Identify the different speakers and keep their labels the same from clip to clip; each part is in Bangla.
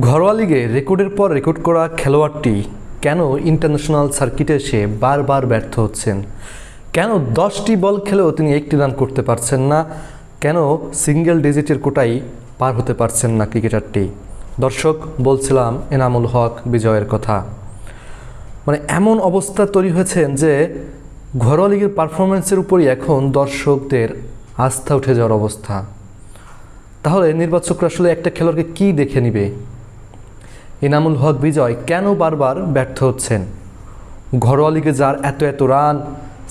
Speaker 1: ঘরোয়া লিগে রেকর্ডের পর রেকর্ড করা খেলোয়াড়টি কেন ইন্টারন্যাশনাল সার্কিটে এসে বারবার ব্যর্থ হচ্ছেন? কেন 10টি বল খেলেও তিনি 1টি রান করতে পারছেন না? কেন সিঙ্গেল ডিজিটের কোটাই পার হতে পারছেন না ক্রিকেটারটি? দর্শক, বলছিলাম এনামুল হক বিজয়ের কথা। মানে এমন অবস্থা তৈরি হয়েছেন যে ঘরোয়া লিগের পারফরমেন্সের উপরই এখন দর্শকদের আস্থা উঠে যাওয়ার অবস্থা। তাহলে নির্বাচকরা আসলে একটা খেলোয়াড়কে কী দেখে নিবে? এনামুল হক বিজয় কেন বারবার ব্যর্থ হচ্ছেন? ঘরোয়া লিগে যার এত এত রান,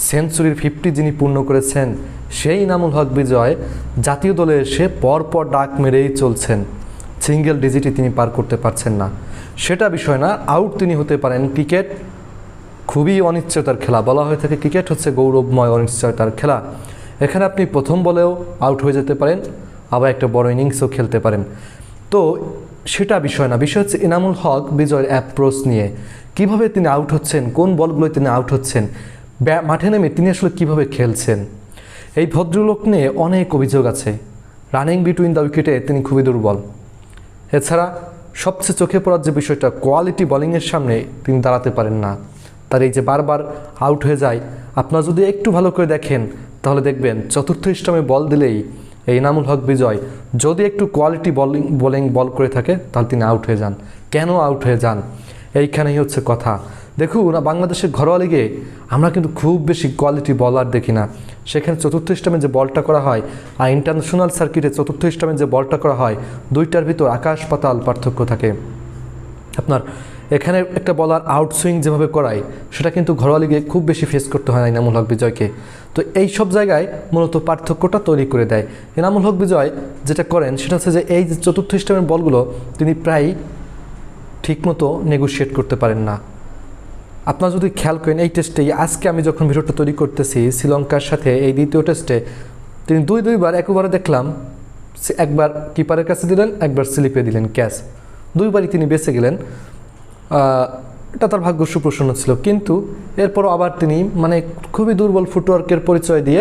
Speaker 1: সেঞ্চুরির 50 যিনি পূর্ণ করেছেন, সেই এনামুল হক বিজয় জাতীয় দলে এসে পরপর ডাক মেরেই চলছেন। সিঙ্গেল ডিজিটই তিনি পার করতে পারছেন না। সেটা বিষয় না, আউট তিনি হতে পারেন। ক্রিকেট খুবই অনিশ্চয়তার খেলা। বলা হয়ে থাকে ক্রিকেট হচ্ছে গৌরবময় অনিশ্চয়তার খেলা। এখানে আপনি প্রথম বলেও আউট হয়ে যেতে পারেন, আবার একটা বড় ইনিংসও খেলতে পারেন। তো সেটা বিষয় না, বিষয় হচ্ছে এনামুল হক বিজয়ের অ্যাপ্রোচ নিয়ে। কিভাবে তিনি আউট হচ্ছেন, কোন বলগুলোয় তিনি আউট হচ্ছেন, মাঠে নেমে তিনি আসলে কিভাবে খেলছেন। এই ভদ্রলোক নিয়ে অনেক অভিযোগ আছে। রানিং বিটুইন দ্য উইকেটে তিনি খুবই দুর্বল। এছাড়া সবচেয়ে চোখে পড়ার যে বিষয়টা, কোয়ালিটি বোলিংয়ের সামনে তিনি দাঁড়াতে পারেন না। তার এই যে বারবার আউট হয়ে যায়, আপনারা যদি একটু ভালো করে দেখেন তাহলে দেখবেন চতুর্থ স্টাম্পে বল দিলেই এই এনামুল হক বিজয় যদি একটু কোয়ালিটি বোলিং বল করে থাকে তাহলে তিনি আউট হয়ে যান। কেন আউট হয়ে যান? এইখানেই হচ্ছে কথা। দেখুন, বাংলাদেশের ঘরোয়া লিগে আমরা কিন্তু খুব বেশি কোয়ালিটি বলার দেখি না। সেখানে চতুর্থ স্টাম্পে যে বলটা করা হয় আর ইন্টারন্যাশনাল সার্কিটে চতুর্থ স্টাম্পে যে বলটা করা হয়, দুইটার ভিতর আকাশ পাতাল পার্থক্য থাকে। আপনার এখানে একটা বলার আউটসুইং যেভাবে করায় সেটা কিন্তু ঘরোয়া লিগে খুব বেশি ফেস করতে হয় না এনামুল হক বিজয়কে। তো এই সব জায়গায় মূলত পার্থক্যটা তৈরি করে দেয়। এনামুল হক বিজয় যেটা করেন সেটা হচ্ছে যে এই যে চতুর্থ স্টাম্পের বলগুলো তিনি প্রায় ঠিকমতো নেগোশিয়েট করতে পারেন না। আপনারা যদি খেয়াল করেন এই টেস্টেই, আজকে আমি যখন ভিডিওটা তৈরি করতেছি, শ্রীলঙ্কার সাথে এই দ্বিতীয় টেস্টে তিনি দুইবার একবারে দেখলাম, একবার কিপারের কাছে দিলেন, একবার স্লিপে দিলেন ক্যাচ। দুইবারই তিনি বেঁচে গেলেন। এটা তার ভাগ্য সুপ্রসন্ন ছিল। কিন্তু এরপরও আবার তিনি মানে খুবই দুর্বল ফুটওয়ার্কের পরিচয় দিয়ে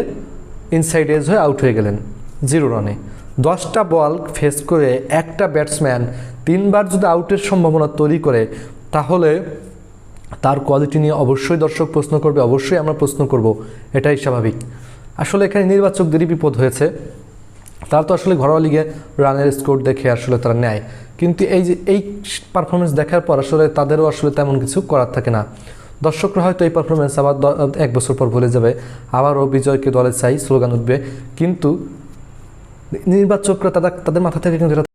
Speaker 1: ইনসাইড এজ হয়ে আউট হয়ে গেলেন 0 রানে। 10টা বল ফেস করে একটা ব্যাটসম্যান 3বার যদি আউটের সম্ভাবনা তৈরি করে তাহলে তার কোয়ালিটি নিয়ে অবশ্যই দর্শক প্রশ্ন করবে, অবশ্যই আমরা প্রশ্ন করব। এটাই স্বাভাবিক। আসলে এখানে নির্বাচকদেরই বিপদ হয়েছে। তারা তো আসলে ঘরোয়া লিগে রানের স্কোর দেখে আসলে তারা নেয়, কিন্তু এই যে এই পারফরমেন্স দেখার পর আসলে তাদেরও আসলে তেমন কিছু করার থাকে না। দর্শকরা হয়তো এই পারফরমেন্স আবার 1 বছর পর ভুলে যাবে, আবারও বিজয়কে দলে চাই স্লোগান উঠবে, কিন্তু নির্বাচকরা তাদের মাথা থেকে কিন্তু